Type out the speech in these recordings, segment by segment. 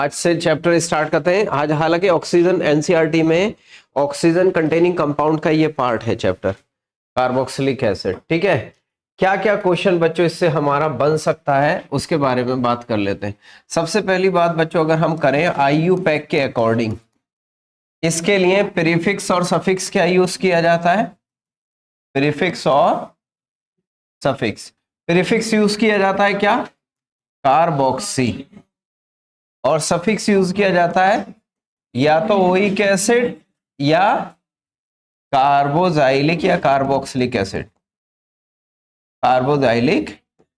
आज से chapter start करते हैं। आज हालांकि ऑक्सीजन एनसीईआरटी में ऑक्सीजन कंटेनिंग कंपाउंड का ये पार्ट है चैप्टर कार्बोक्सिलिक एसिड। ठीक है, क्या क्या क्वेश्चन बच्चों इससे हमारा बन सकता है उसके बारे में बात कर लेते हैं। सबसे पहली बात बच्चों, अगर हम करें आईयू पैक के अकॉर्डिंग, इसके लिए प्रीफिक्स और सफिक्स क्या यूज किया जाता है? प्रीफिक्स और सफिक्स। प्रीफिक्स यूज किया जाता है क्या? कार्बोक्सी। और सफिक्स यूज किया जाता है या तो ओइक एसिड या कार्बोजाइलिक या कार्बोक्सिलिक एसिड। कार्बोजाइलिक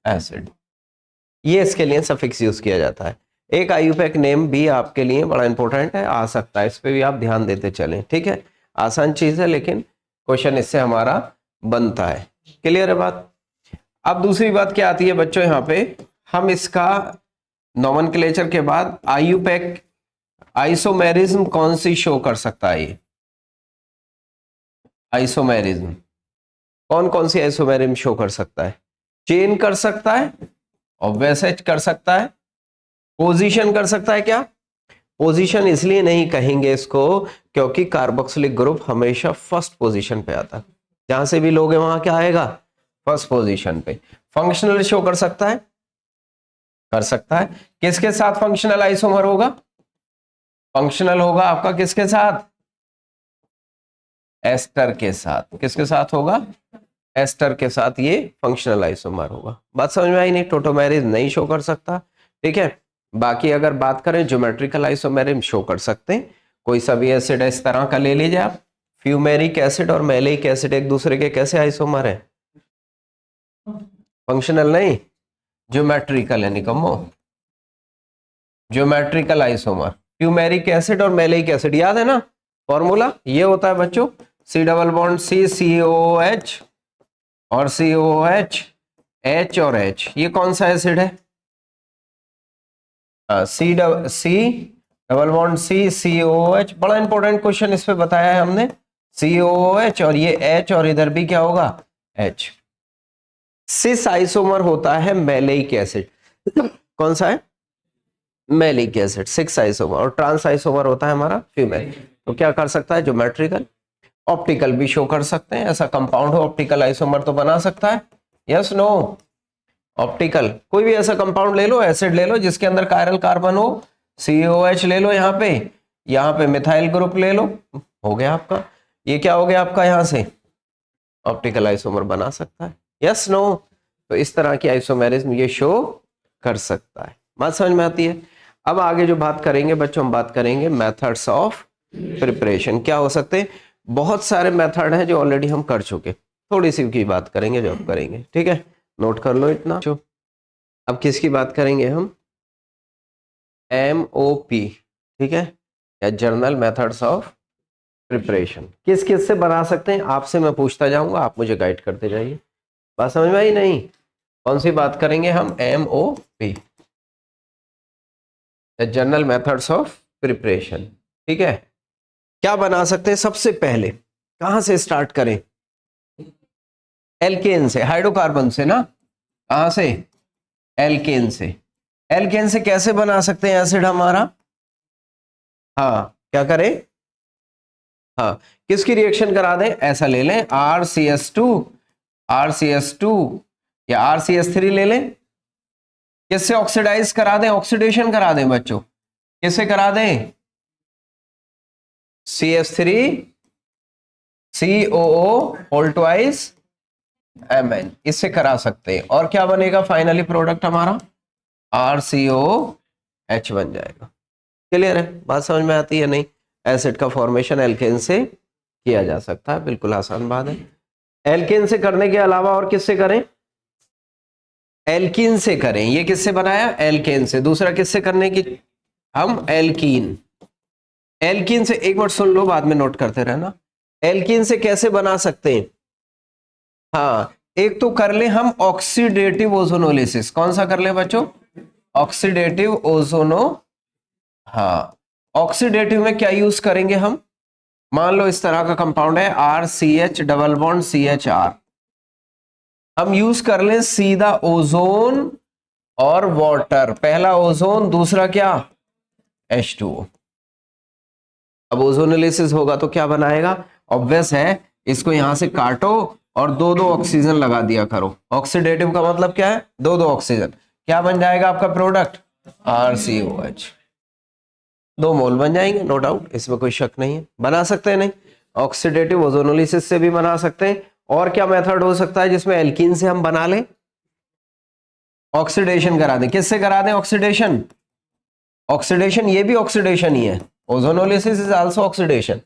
एसिड, ये इसके लिए सफिक्स यूज किया जाता है। एक आईयूपैक नेम भी आपके लिए बड़ा इंपॉर्टेंट है, आ सकता है, इस पे भी आप ध्यान देते चलें। ठीक है, आसान चीज है लेकिन क्वेश्चन इससे हमारा बनता है। क्लियर है बात? अब दूसरी बात क्या आती है बच्चों, यहाँ पे हम इसका नोमेनक्लेचर के बाद आईयूपैक आइसोमेरिज्म कौन सी शो कर सकता है? ये आइसोमेरिज्म कौन कौन सी आइसोमेरिज्म शो कर सकता है? चेन कर सकता है, और वैसेज कर सकता है, पोजीशन कर सकता है। क्या पोजीशन इसलिए नहीं कहेंगे इसको क्योंकि कार्बोक्सिलिक ग्रुप हमेशा फर्स्ट पोजीशन पे आता है, जहां से भी लोगे वहां क्या आएगा? फर्स्ट पोजीशन पे। फंक्शनल शो कर सकता है, कर सकता है। किसके साथ फंक्शनल आइसोमर होगा? फंक्शनल होगा आपका किसके साथ? एस्टर के साथ। किसके साथ होगा? एस्टर के साथ ये फंक्शनल आइसोमर होगा। बात समझ में आई नहीं? टोटोमेरिज नहीं शो कर सकता। ठीक है, बाकी अगर बात करें ज्योमेट्रिकल आइसोमेरिज्म शो कर सकते हैं। कोई सा भी एसिड इस तरह का ले लीजिए आप, फ्यूमेरिक एसिड और मैलेइक एसिड एक दूसरे के कैसे आइसोमर है? फंक्शनल नहीं, ज्योमेट्रिकल है निकम्मो। ज्योमेट्रिकल आइसोमर फ्यूमेरिक एसिड और मैलेइक एसिड, याद है ना फॉर्मूला? ये होता है बच्चों C double bond C, COOH और COOH, H और H। ये कौन सा एसिड है? C double bond C, COOH। बड़ा इंपॉर्टेंट क्वेश्चन इस पे बताया है हमने, COOH और ये H, और इधर भी क्या होगा? H। सिस आइसोमर होता है मैलेइक एसिड। कौन सा है? Malic acid 6 isomer. और ट्रांस आइसोमर होता है हमारा फीमेल। तो क्या कर सकता है? ज्योमेट्रिकल। ऑप्टिकल भी शो कर सकते हैं, ऐसा कंपाउंड हो ऑप्टिकल आइसोमर तो बना सकता है। Yes no? ऑप्टिकल कोई भी ऐसा कंपाउंड ले लो, एसिड ले लो जिसके अंदर कायरल कार्बन हो, COH ले लो, यहाँ पे मिथाइल ग्रुप ले लो, हो गया आपका। ये क्या हो गया आपका? यहाँ से ऑप्टिकल आइसोमर बना सकता है। Yes no? तो इस तरह की आइसोमेरिज्म ये शो कर सकता है। बात समझ में आती है? अब आगे जो बात करेंगे बच्चों, हम बात करेंगे मेथड्स ऑफ प्रिपरेशन। क्या हो सकते हैं? बहुत सारे मेथड हैं जो ऑलरेडी हम कर चुके, थोड़ी सी की बात करेंगे जो अब करेंगे। ठीक है, नोट कर लो इतना। अब किसकी बात करेंगे हम? MOP। ठीक है, या जर्नल मेथड्स ऑफ प्रिपरेशन। किस किस से बना सकते हैं आपसे मैं पूछता जाऊंगा, आप मुझे गाइड करते जाइए। बात समझ में आई नहीं? कौन सी बात करेंगे हम? MOP, general methods of preparation. ठीक है, क्या बना सकते हैं? सबसे पहले कहां से स्टार्ट करें? एल्केन से, हाइड्रोकार्बन से ना। कहां से? एल्केन से। एल्केन से कैसे बना सकते हैं एसिड हमारा? हाँ, क्या करें? हाँ, किसकी रिएक्शन करा दें? ऐसा ले लें RCS2 या RCS3 ले लें। किससे ऑक्सीडाइज करा दें? ऑक्सीडेशन करा दें बच्चों। किससे करा दें? CH3 COO whole twice Mn, इससे करा सकते हैं। और क्या बनेगा फाइनली प्रोडक्ट हमारा? RCOH बन जाएगा। क्लियर है? बात समझ में आती है नहीं? एसिड का फॉर्मेशन एल्केन से किया जा सकता है, बिल्कुल आसान बात है। एल्केन से करने के अलावा और किससे करें? एल्कीन से करें। ये किससे बनाया? एल्केन से। दूसरा किससे करने की? हम एल्कीन। एल्कीन से एक बार सुन लो, बाद में नोट करते रहना। एल्कीन से कैसे बना सकते हैं? हाँ, एक तो कर ले हम ऑक्सीडेटिव ओजोनोलिसिस। कौन सा कर ले बच्चों? ऑक्सीडेटिव ओजोनो। हाँ, ऑक्सीडेटिव में क्या यूज करेंगे हम? मान लो इस तरह का कंपाउंड है RCH डबल बॉन्ड CHR। हम यूज कर लें सीधा ओजोन और वाटर। पहला ओजोन, दूसरा क्या? H2O। अब ओजोनोलिसिस होगा तो क्या बनाएगा, ऑब्वियस है, इसको यहां से काटो और दो दो ऑक्सीजन लगा दिया करो। ऑक्सीडेटिव का मतलब क्या है, दो दो ऑक्सीजन, क्या बन जाएगा आपका प्रोडक्ट, RCOH। 2 मोल बन जाएंगे, नो डाउट, इसमें कोई शक नहीं है। बना सकते हैं नहीं, ऑक्सीडेटिव ओजोनोलिसिस से भी बना सकते हैं। और क्या मेथड हो सकता है जिसमें एल्कीन से हम बना लें, ऑक्सीडेशन करा दें। किससे करा दें ऑक्सीडेशन, ऑक्सीडेशन ये भी ऑक्सीडेशन ही है, ओजोनोलिसिस इज आल्सो ऑक्सीडेशन,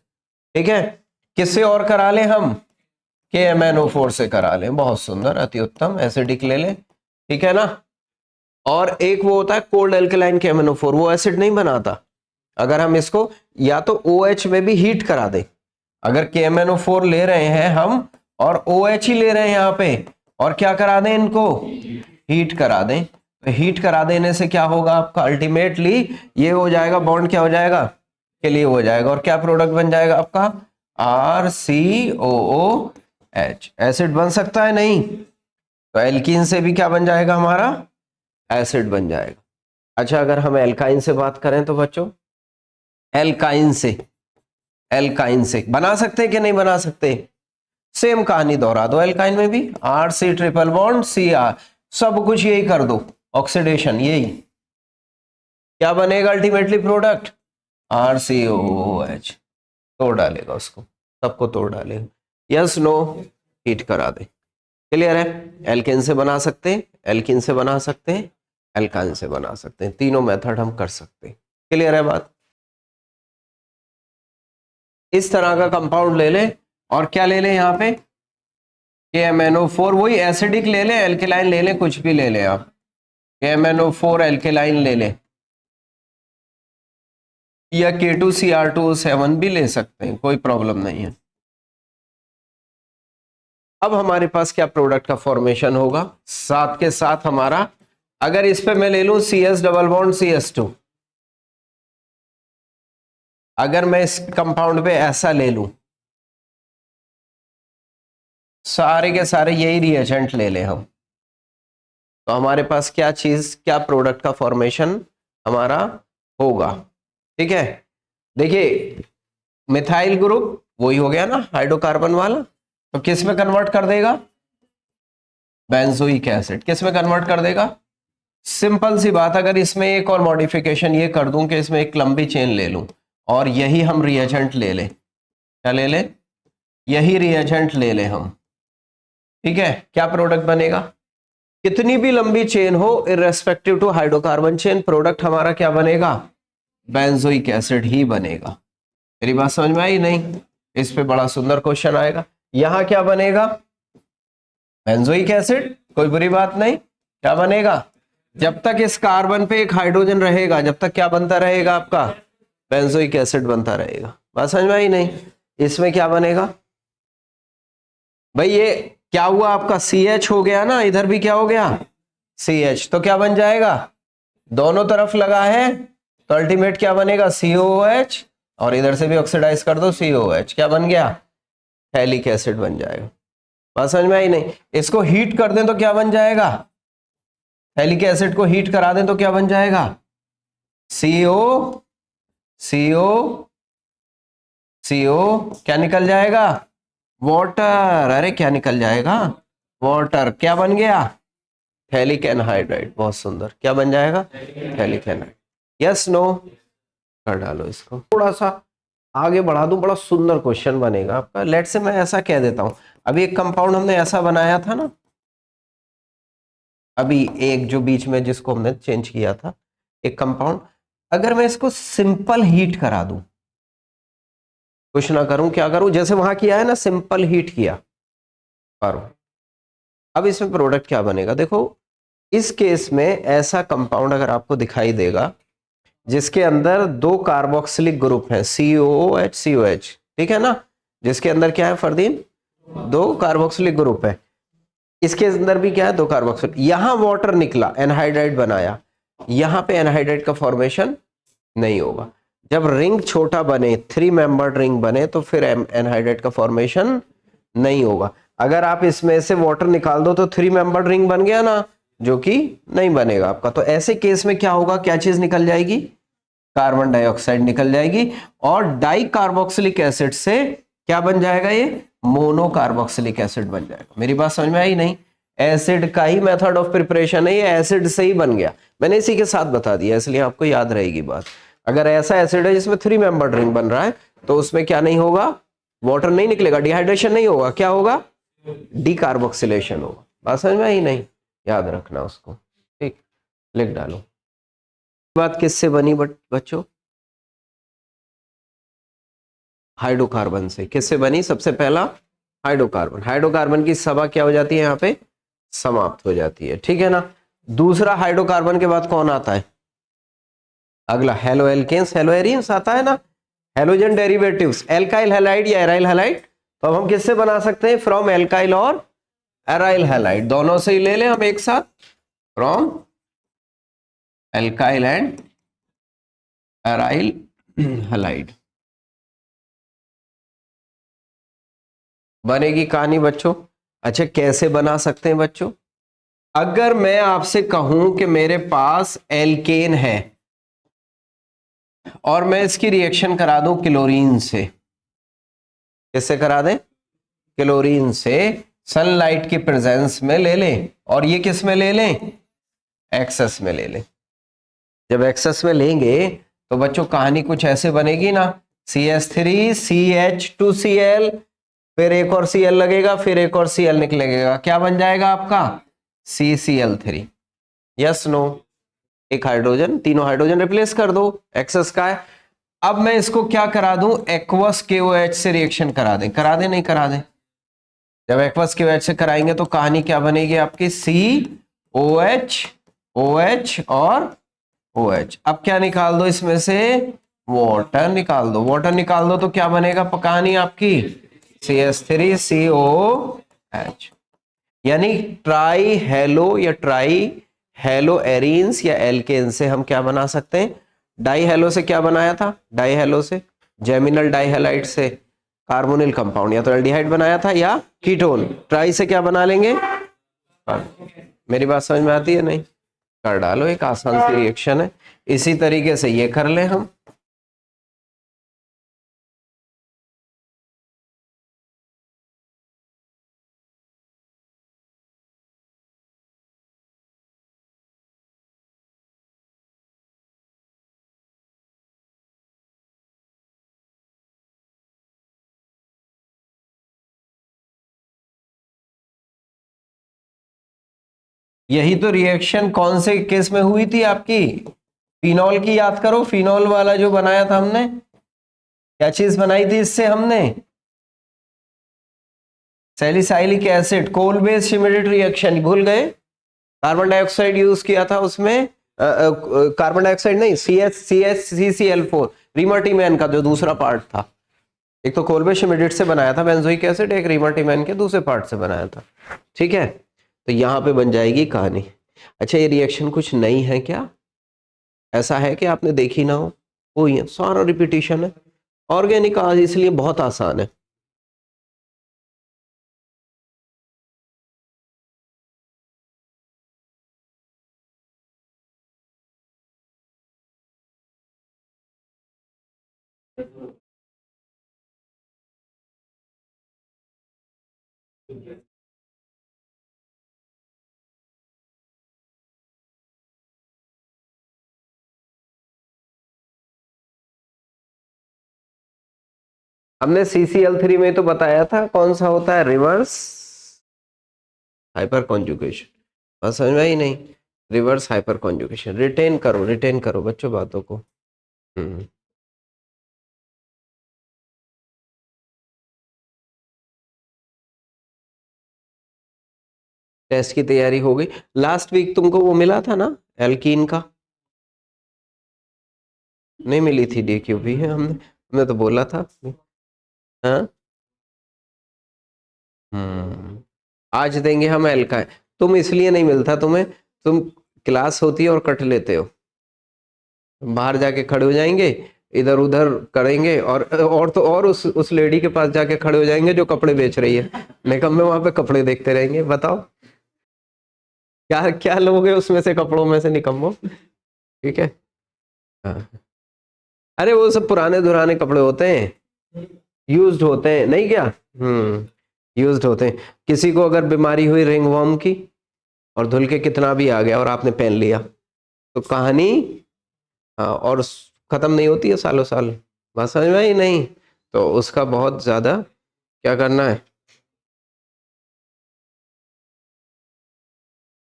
ठीक है। किससे और करा लें हम, KMnO4 से करा लें, बहुत सुंदर, अति उत्तम, एसिडिक ले लें, ठीक है ना। और एक वो होता है कोल्ड एल्कलाइन KMnO4, वो एसिड नहीं बनाता। अगर हम इसको या तो OH में भी हीट करा दें, अगर KMnO4 ले रहे हैं हम और OH ही ले रहे हैं यहाँ पे, और क्या करा दें, इनको हीट करा दें, तो हीट करा देने से क्या होगा आपका, अल्टीमेटली ये हो जाएगा, बॉन्ड क्या हो जाएगा, के लिए हो जाएगा, और क्या प्रोडक्ट बन जाएगा आपका, RCOOH। एसिड बन सकता है नहीं, तो एल्कीन से भी क्या बन जाएगा हमारा, एसिड बन जाएगा। अच्छा, अगर हम एल्काइन से बात करें तो बच्चों, एल्काइन से बना सकते हैं कि नहीं बना सकते, सेम कहानी दोहरा दो, एल्काइन में भी RC ट्रिपल बॉन्ड CR, सब कुछ यही कर दो, ऑक्सीडेशन यही, क्या बनेगा अल्टीमेटली प्रोडक्ट, RCOOH। तोड़ डालेगा उसको, सबको तोड़ डालेगा, यस नो, हीट करा दे, क्लियर है। एल्केन से बना सकते हैं, एल्किन से बना सकते हैं, एल्काइन से बना सकते हैं, तीनों मेथड हम कर सकते हैं, क्लियर है बात। इस तरह का कंपाउंड ले लें, और क्या ले लें यहाँ पे, KMnO4, वही एसिडिक ले लें, एल्केलाइन ले लें, कुछ भी ले लें आप, KMnO4 एल्केलाइन ले लें, या K2Cr2O7 भी ले सकते हैं, कोई प्रॉब्लम नहीं है। अब हमारे पास क्या प्रोडक्ट का फॉर्मेशन होगा, साथ के साथ हमारा, अगर इस पे मैं ले लूं CS डबल बॉन्ड CS2, अगर मैं इस कंपाउंड पे ऐसा ले लूं, सारे के सारे यही रिएजेंट ले लें हम, तो हमारे पास क्या चीज, क्या प्रोडक्ट का फॉर्मेशन हमारा होगा, ठीक है। देखिए मिथाइल ग्रुप वही हो गया ना, हाइड्रोकार्बन वाला, तो किस में कन्वर्ट कर देगा, बेंजोइक एसिड, किस में कन्वर्ट कर देगा, सिंपल सी बात। अगर इसमें एक और मॉडिफिकेशन ये कर दूं कि इसमें एक लंबी चेन ले लूं और यही हम रिएजेंट ले लें, क्या ले लें, यही रिएजेंट ले लें हम, ठीक है, क्या प्रोडक्ट बनेगा, कितनी भी लंबी चेन हो irrespective to hydrocarbon chain, product हमारा क्या बनेगा, बेंजोइक एसिड ही बनेगा। मेरी बात समझ में आई नहीं, इस पे बड़ा सुंदर क्वेश्चन आएगा। यहां क्या बनेगा, बेंजोइक एसिड, कोई बुरी बात नहीं, क्या बनेगा, जब तक इस कार्बन पे एक हाइड्रोजन रहेगा, जब तक क्या बनता रहेगा आपका, बेंजोइक एसिड बनता रहेगा। बात समझ में आई नहीं, इसमें क्या बनेगा भाई, ये क्या हुआ आपका, CH हो गया ना, इधर भी क्या हो गया, CH, तो क्या बन जाएगा, दोनों तरफ लगा है, तो अल्टीमेट क्या बनेगा, COOH, और इधर से भी ऑक्सीडाइज कर दो COOH, क्या बन गया, फैलिक एसिड बन जाएगा। बात समझ में आई नहीं, इसको हीट कर दें तो क्या बन जाएगा, फैलिक एसिड को हीट करा दें तो क्या बन जाएगा, CO क्या निकल जाएगा, वाटर, अरे क्या निकल जाएगा, वाटर, क्या बन गया, फैलिक एनहाइड्राइड, बहुत सुंदर, क्या बन जाएगा, फैलिक एनहाइड्राइड, यस नो, कर डालो इसको, थोड़ा सा आगे बढ़ा दूं, बड़ा सुंदर क्वेश्चन बनेगा आपका। लेट से मैं ऐसा कह देता हूं, अभी एक कंपाउंड हमने ऐसा बनाया था ना, अभी एक जो बीच में जिसको हमने चेंज किया था, एक कंपाउंड, अगर मैं इसको सिंपल हीट करा दूं, कुछ ना करूं, क्या करूं, जैसे वहां किया है ना, सिंपल हीट किया, करो, अब इसमें प्रोडक्ट क्या बनेगा, देखो इस केस में ऐसा कंपाउंड अगर आपको दिखाई देगा जिसके अंदर 2 कार्बोक्सिलिक ग्रुप हैं, COOH COH, ठीक है ना, जिसके अंदर क्या है फरदीन, 2 कार्बोक्सिलिक ग्रुप है, इसके अंदर भी क्या है, 2 कार्बोक्सिल, यहां वाटर निकला, एनहाइड्राइड बनाया, यहां पे एनहाइड्राइड का फॉर्मेशन नहीं होगा। जब रिंग छोटा बने, 3 मेंबर्ड रिंग बने, तो फिर एनहाइड्राइड का फॉर्मेशन नहीं होगा। अगर आप इसमें से वाटर निकाल दो तो 3 मेंबर्ड रिंग बन गया ना, जो कि नहीं बनेगा आपका। तो ऐसे केस में क्या होगा, क्या चीज निकल जाएगी, कार्बन डाइऑक्साइड निकल जाएगी और डाई कार्बोक्सिलिक एसिड से क्या बन जाएगा, ये मोनो कार्बोक्सिलिक एसिड बन जाएगा। मेरी बात समझ में आई नहीं? एसिड का ही मेथड ऑफ प्रिपरेशन है, ये एसिड से ही बन गया, मैंने इसी के साथ बता दिया इसलिए आपको याद रहेगी बात। अगर ऐसा एसिड है जिसमें 3 मेंबर रिंग बन रहा है तो उसमें क्या नहीं होगा, वाटर नहीं निकलेगा, डिहाइड्रेशन नहीं होगा, क्या होगा, डीकार्बोक्सिलेशन होगा। बात समझ में आई नहीं? याद रखना उसको, ठीक, लिख डालो। बात किससे बनी बच्चों? हाइड्रोकार्बन से। किससे बनी? सबसे पहला हाइड्रोकार्बन। हाइड्रोकार्बन की सभा क्या हो जाती है यहाँ पे, समाप्त हो जाती है, ठीक है ना। दूसरा हाइड्रोकार्बन के बाद कौन आता है? अगला हेलो एल्केन्स, हेलो एरिन्स आता है ना, हेलोजन डेरिवेटिव्स, एल्काइल हैलाइड या एराइल हैलाइड। तो अब हम किससे बना सकते हैं, फ्रॉम एल्काइल और एराइल हैलाइड, दोनों से ही ले लें हम एक साथ, from alkyl and aryl halide. बनेगी कहानी बच्चों। अच्छा कैसे बना सकते हैं बच्चों? अगर मैं आपसे कहूं कि मेरे पास एल्केन है और मैं इसकी रिएक्शन करा दूं क्लोरीन से, किससे करा दें, क्लोरीन से, सनलाइट की प्रेजेंस में ले लें, और ये किस में ले लें, एक्सेस में ले लें। जब एक्सेस में लेंगे तो बच्चों कहानी कुछ ऐसे बनेगी ना, CH3 CH2Cl, फिर एक और Cl लगेगा, फिर एक और Cl निकलेगा, क्या बन जाएगा आपका, CCl3। Yes no? एक हाइड्रोजन, तीनों हाइड्रोजन रिप्लेस कर दो, एक्सेस का है। अब मैं इसको क्या करा दूं, एक्वस KOH से रिएक्शन करा दें, करा दें नहीं करा दें? जब एक्वस KOH से कराएंगे तो कहानी क्या बनेगी आपकी, COH OH और OH। अब क्या निकाल दो इसमें से, वाटर निकाल दो, वाटर निकाल दो तो क्या बनेगा कहानी आपकी, CH3COH। यानी ट्राई हेलो या ट्राई हेलो एरीन्स या एल्केन से हम क्या बना सकते हैं, डाई हेलो से क्या बनाया था, डाई हेलो से जेमिनल डाइहैलाइड से कार्बोनिल कंपाउंड, या तो एल्डिहाइड बनाया था या कीटोन, ट्राई से क्या बना लेंगे। मेरी बात समझ में आती है नहीं? कर डालो, एक आसान सी रिएक्शन है। इसी तरीके से ये कर ले हम, यही तो रिएक्शन कौन से केस में हुई थी आपकी, फिनॉल की, याद करो, फिनॉल वाला जो बनाया था हमने, क्या चीज बनाई थी इससे हमने, salicylic acid, Kolbe's immediate reaction, भूल गए? कार्बन डाइऑक्साइड यूज किया था उसमें, कार्बन डाइऑक्साइड नहीं, CH CCl4, रिमर्टीमैन का जो दूसरा पार्ट था, एक तो कोल बेस इमीडिएट से बनाया था बेंजोइक एसिड, एक रिमर्टीमैन के दूसरे पार्ट से बनाया था, ठीक है। तो यहां पे बन जाएगी कहानी। अच्छा ये रिएक्शन कुछ नई है क्या, ऐसा है कि आपने देखी ना हो? वही है, सारा रिपीटिशन है, ऑर्गेनिक आज इसलिए बहुत आसान है। हमने CCl3 में तो बताया था कौन सा होता है, रिवर्स हाइपर कॉन्जुगेशन, बस समझ में ही नहीं, रिवर्स हाइपर कॉन्जुगेशन। रिटेन करो बच्चों बातों को। टेस्ट की तैयारी हो गई? लास्ट वीक तुमको वो मिला था ना एल्कीन का, नहीं मिली थी DQP है, हमने तो बोला था। हाँ आज देंगे हम एल्का, तुम इसलिए नहीं मिलता तुम्हें, तुम क्लास होती है और कट लेते हो, बाहर जाके खड़े हो जाएंगे, इधर उधर करेंगे, और तो और उस लेडी के पास जाके खड़े हो जाएंगे जो कपड़े बेच रही है, निकम्मे वहां पे कपड़े देखते रहेंगे। बताओ क्या क्या लोगे उसमें से, कपड़ों में से निकम्मो, ठीक है। हाँ अरे वो सब पुराने दुराने कपड़े होते हैं, यूज्ड होते हैं, नहीं क्या? यूज्ड होते हैं। किसी को अगर बीमारी हुई रिंगवर्म की और धुल के कितना भी आ गया और आपने पहन लिया, तो कहानी और खत्म नहीं होती है सालों साल। बात समझ में आई नहीं? तो उसका बहुत ज्यादा क्या करना है,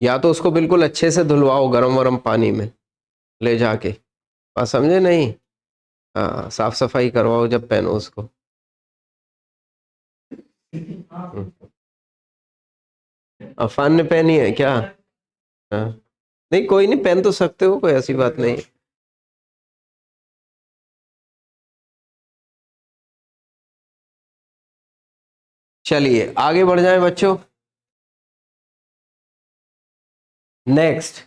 या तो उसको बिल्कुल अच्छे से धुलवाओ गरम वरम पानी में ले जाके, बात समझे नहीं? हाँ, साफ सफाई करवाओ जब पहनो उसको। अफान ने पहनी है क्या? हाँ, नहीं कोई नहीं, पहन तो सकते हो, कोई ऐसी बात नहीं। चलिए आगे बढ़ जाएं बच्चों। नेक्स्ट,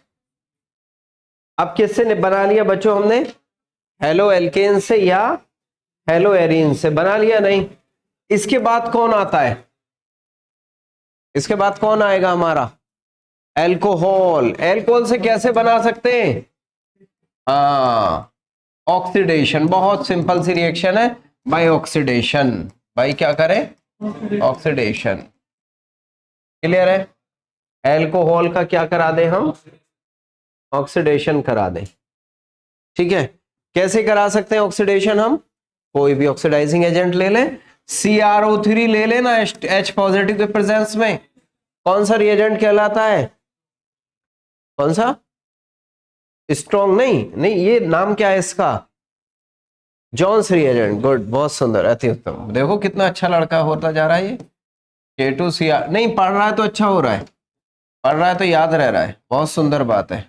अब किससे बना लिया बच्चों हमने? हेलो एल्केन से या हेलो एरीन से बना लिया नहीं? इसके बाद कौन आता है? इसके बाद कौन आएगा हमारा? एल्कोहल। एल्कोहल से कैसे बना सकते हैं? हाँ, ऑक्सीडेशन। बहुत सिंपल सी रिएक्शन है, बाय ऑक्सीडेशन। बाय क्या करें? ऑक्सीडेशन। क्लियर है? एल्कोहल का क्या करा दें हम? ऑक्सीडेशन करा दें। ठीक है, कैसे करा सकते हैं ऑक्सीडेशन हम? कोई भी ऑक्सीडाइजिंग एजेंट ले लें, CrO3 ले लेना H पॉजिटिव के प्रेजेंस में। कौन सा रिएजेंट कहलाता है? कौन सा? स्ट्रॉन्ग नहीं, नहीं ये नाम क्या है इसका? Johns reagent. गुड, बहुत सुंदर, अति उत्तम। देखो कितना अच्छा लड़का होता जा रहा है ये। K2Cr नहीं पढ़ रहा है तो अच्छा हो रहा है, पढ़ रहा है तो याद रह रहा है, बहुत सुंदर बात है।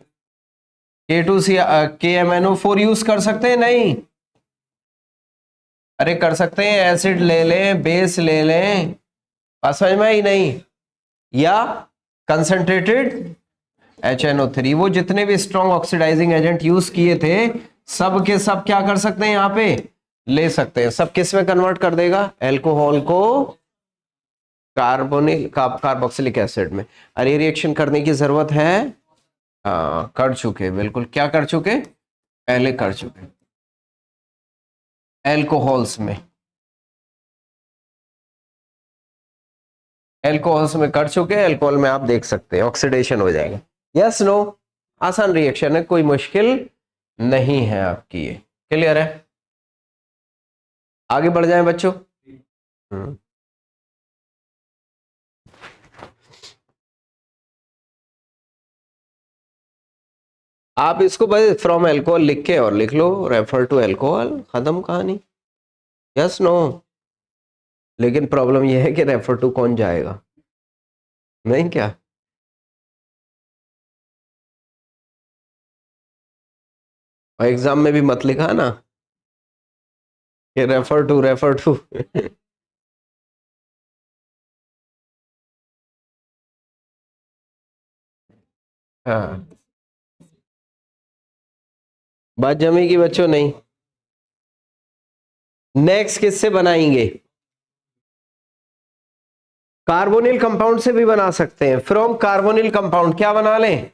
KMNO4 यूज कर सकते हैं नहीं? अरे कर सकते हैं, एसिड ले लें, बेस ले लें, बात समझ में ही नहीं? या कंसंट्रेटेड HNO3, वो जितने भी स्ट्रॉन्ग ऑक्सीडाइजिंग एजेंट यूज किए थे सब के सब क्या कर सकते हैं यहाँ पे? ले सकते हैं। सब किस में कन्वर्ट कर देगा? एल्कोहल को कार्बोनिल कार्बोक्सिलिक एसिड में। अरे रिएक्शन करने की जरूरत है? हाँ कर चुके, बिल्कुल। क्या कर चुके? पहले कर चुके एल्कोहल्स में, एल्कोहल्स में कर चुके। एल्कोहल में आप देख सकते हैं ऑक्सीडेशन हो जाएगा। Yes no? आसान रिएक्शन है, कोई मुश्किल नहीं है आपकी ये। क्लियर है? आगे बढ़ जाएं बच्चों। आप इसको बस फ्रॉम एल्कोहल लिख के और लिख लो रेफर टू एल्कोहल, खत्म कहानी। Yes no? लेकिन प्रॉब्लम यह है कि रेफर टू कौन जाएगा? नहीं क्या? और एग्जाम में भी मत लिखा ना कि रेफर टू रेफर टू। हाँ, बात जमेगी बच्चों नहीं? नेक्स्ट किससे बनाएंगे? कार्बोनिल कंपाउंड से भी बना सकते हैं। फ्रॉम कार्बोनिल कंपाउंड क्या बना लें?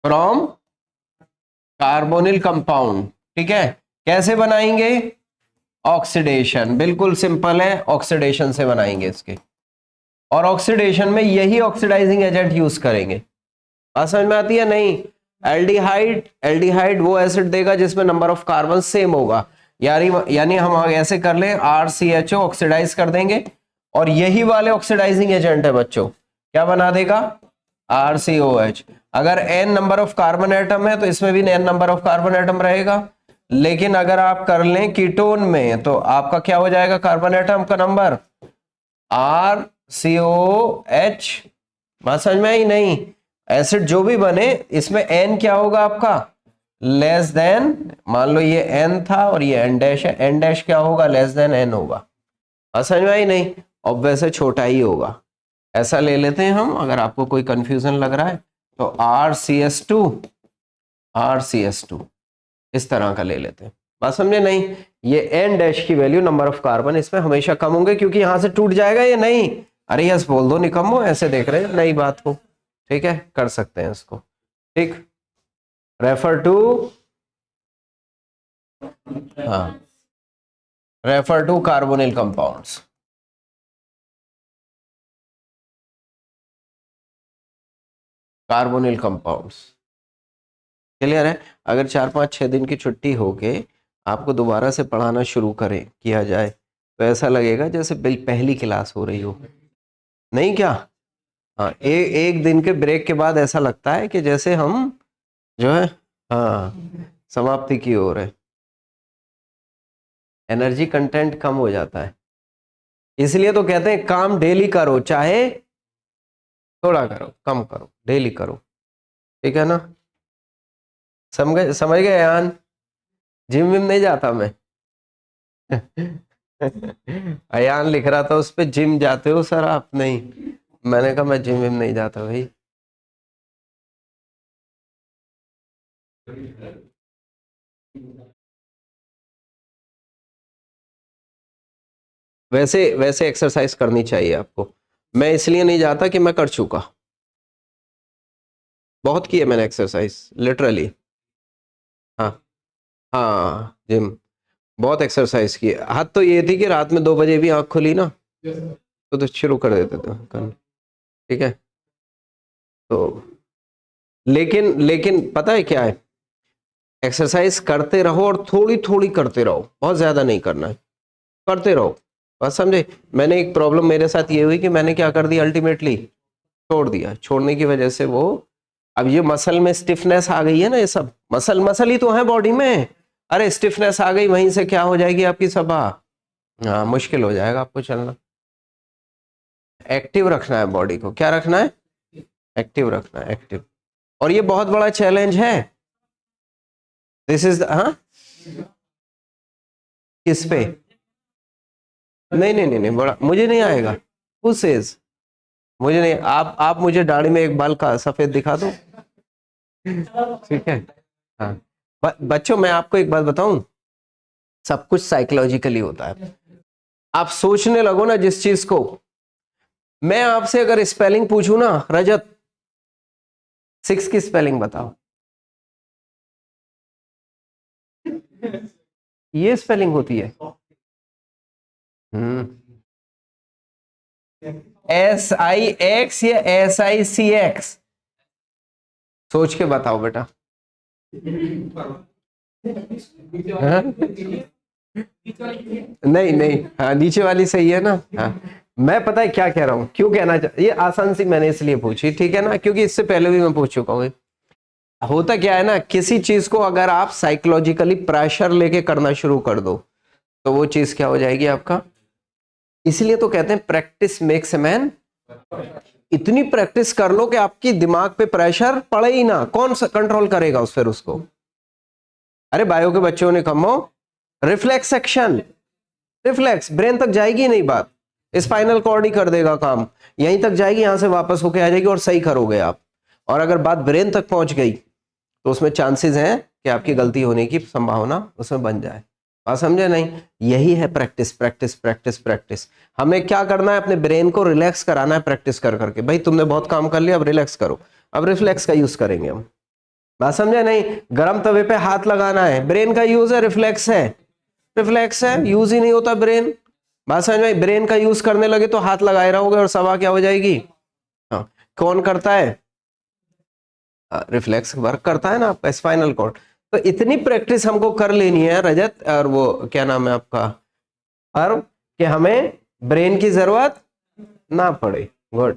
From carbonyl compound. ठीक है, कैसे बनाएंगे? ऑक्सीडेशन। बिल्कुल सिंपल है, ऑक्सीडेशन से बनाएंगे इसके। और ऑक्सीडेशन में यही ऑक्सीडाइजिंग एजेंट यूज करेंगे। बात समझ में आती है नहीं? एल्डिहाइड, एल्डिहाइड वो एसिड देगा जिसमें नंबर ऑफ कार्बन सेम होगा। यानी हम ऐसे कर ले, RCHO ऑक्सीडाइज कर देंगे और यही वाले ऑक्सीडाइजिंग एजेंट है बच्चों, क्या बना देगा? RCOH। अगर n number of carbon atom है तो इसमें भी n number of carbon atom रहेगा। लेकिन अगर आप कर लें कीटोन में तो आपका क्या हो जाएगा कार्बन एटम का नंबर? RCOH। बात समझ में आई नहीं? एसिड जो भी बने इसमें n क्या होगा आपका? लेस देन, मान लो ये n था और ये n डैश है, n डैश क्या होगा? लेस देन n होगा। बात समझ में आई नहीं? ऑब्वियसली छोटा ही होगा। ऐसा ले लेते हैं हम, अगर आपको कोई कंफ्यूजन लग रहा है तो RCS2, RCS2 इस तरह का ले लेते हैं। बात समझे नहीं? ये n डैश की वैल्यू नंबर ऑफ कार्बन इसमें हमेशा कम होंगे क्योंकि यहां से टूट जाएगा ये नहीं। अरे यस बोल दो निकम्मो, ऐसे देख रहे हैं नई बात को। ठीक है, कर सकते हैं इसको। ठीक, रेफर टू हाँ, refer to carbonyl compounds. Carbonyl compounds clear है। अगर 4-5-6 दिन की छुट्टी होके आपको दोबारा से पढ़ाना शुरू करें किया जाए तो ऐसा लगेगा जैसे पहली क्लास हो रही हो, नहीं क्या? हाँ, एक दिन के ब्रेक के बाद ऐसा लगता है कि जैसे हम जो है, हाँ, समाप्ति की ओर है। एनर्जी कंटेंट कम हो जाता है, इसलिए तो कहते हैं काम डेली करो, चाहे थोड़ा करो, कम करो, डेली करो। ठीक है ना? समझ गए यान? जिम विम नहीं जाता मैं। अयान लिख रहा था उस पे, जिम जाते हो सर आप? नहीं, मैंने कहा मैं जिम विम नहीं जाता भाई। वैसे वैसे एक्सरसाइज करनी चाहिए आपको। मैं इसलिए नहीं जाता कि मैं कर चुका, बहुत की है मैंने एक्सरसाइज लिटरली। हाँ, हाँ, जिम बहुत एक्सरसाइज की है। हद तो ये थी कि रात में 2 बजे भी आंख खुली ना तो शुरू कर देते थे करना। ठीक है, तो लेकिन लेकिन पता है क्या है, एक्सरसाइज करते रहो और थोड़ी थोड़ी करते रहो, बहुत ज्यादा नहीं करना है, करते रहो। बात समझे? मैंने एक प्रॉब्लम मेरे साथ ये हुई कि मैंने क्या कर दिया, अल्टीमेटली छोड़ दिया। छोड़ने की वजह से वो, अब ये मसल में स्टिफनेस आ गई है ना, ये सब मसल मसल ही तो है बॉडी में। अरे स्टिफनेस आ गई, वहीं से क्या हो जाएगी आपकी सभा, हाँ, मुश्किल हो जाएगा आपको चलना। एक्टिव रखना है बॉडी को, क्या रखना है? एक्टिव रखना है, एक्टिव। और ये बहुत बड़ा चैलेंज है। दिस इज, हाँ, किस पे? नहीं नहीं नहीं नहीं, बड़ा मुझे नहीं आएगा। Who says? मुझे नहीं, आप मुझे दाढ़ी में एक बाल का सफेद दिखा दो। ठीक है, हाँ। बच्चों मैं आपको एक बात बताऊं, सब कुछ साइकोलॉजिकली होता है। आप सोचने लगो ना जिस चीज को, मैं आपसे अगर स्पेलिंग पूछूं ना, रजत 6 की स्पेलिंग बताओ, ये स्पेलिंग होती है। SIX या SICX? सोच के बताओ बेटा। हाँ? नहीं नहीं, हाँ, नीचे वाली सही है ना? हाँ, मैं पता है क्या कह रहा हूं, क्यों कहना ये आसान सी मैंने इसलिए पूछी, ठीक है ना, क्योंकि इससे पहले भी मैं पूछ चुका हूँ। होता क्या है ना, किसी चीज को अगर आप साइकोलॉजिकली प्रेशर लेके करना शुरू कर दो तो वो चीज क्या हो जाएगी आपका। इसलिए तो कहते हैं प्रैक्टिस मेक्स ए मैन। इतनी प्रैक्टिस कर लो कि आपकी दिमाग पे प्रेशर पड़े ही ना, कौन सा कंट्रोल करेगा फिर उसको? अरे बायो के बच्चों ने कहो रिफ्लेक्स एक्शन, रिफ्लेक्स, ब्रेन तक जाएगी नहीं बात, स्पाइनल कॉर्ड ही कर देगा काम, यहीं तक जाएगी, यहां से वापस होके आ जाएगी और सही करोगे आप। और अगर बात ब्रेन तक पहुंच गई तो उसमें चांसेस हैं कि आपकी गलती होने की संभावना उसमें बन जाए। बात समझे नहीं? यही है प्रैक्टिस, प्रैक्टिस, प्रैक्टिस, प्रैक्टिस। हमें क्या करना है, अपने ब्रेन को रिलैक्स कराना है प्रैक्टिस कर करके। भाई तुमने बहुत काम कर लिया, अब रिलैक्स करो। अब रिफ्लेक्स का यूज करेंगे हम। बात समझे नहीं? गर्म तवे पे हाथ लगाना है, ब्रेन का यूज है, रिफ्लेक्स है, रिफ्लेक्स है, यूज ही नहीं होता ब्रेन। बात समझ में? ब्रेन का यूज करने लगे तो हाथ लगाए रहोगे और सवा क्या हो जाएगी। हाँ, कौन करता है? रिफ्लेक्स वर्क करता है ना आपका स्पाइनल कॉर्ड। तो इतनी प्रैक्टिस हमको कर लेनी है रजत, और वो क्या नाम है आपका, और कि हमें ब्रेन की जरूरत ना पड़े। गुड,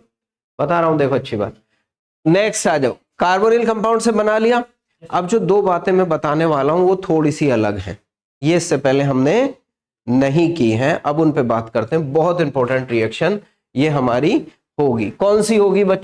बता रहा हूं, देखो अच्छी बात। नेक्स्ट आ जाओ, कार्बोनिल कंपाउंड से बना लिया। अब जो 2 बातें मैं बताने वाला हूं वो थोड़ी सी अलग है, ये इससे पहले हमने नहीं की है, अब उन पे बात करते हैं। बहुत इंपॉर्टेंट रिएक्शन ये हमारी होगी, कौन सी होगी बच्चों?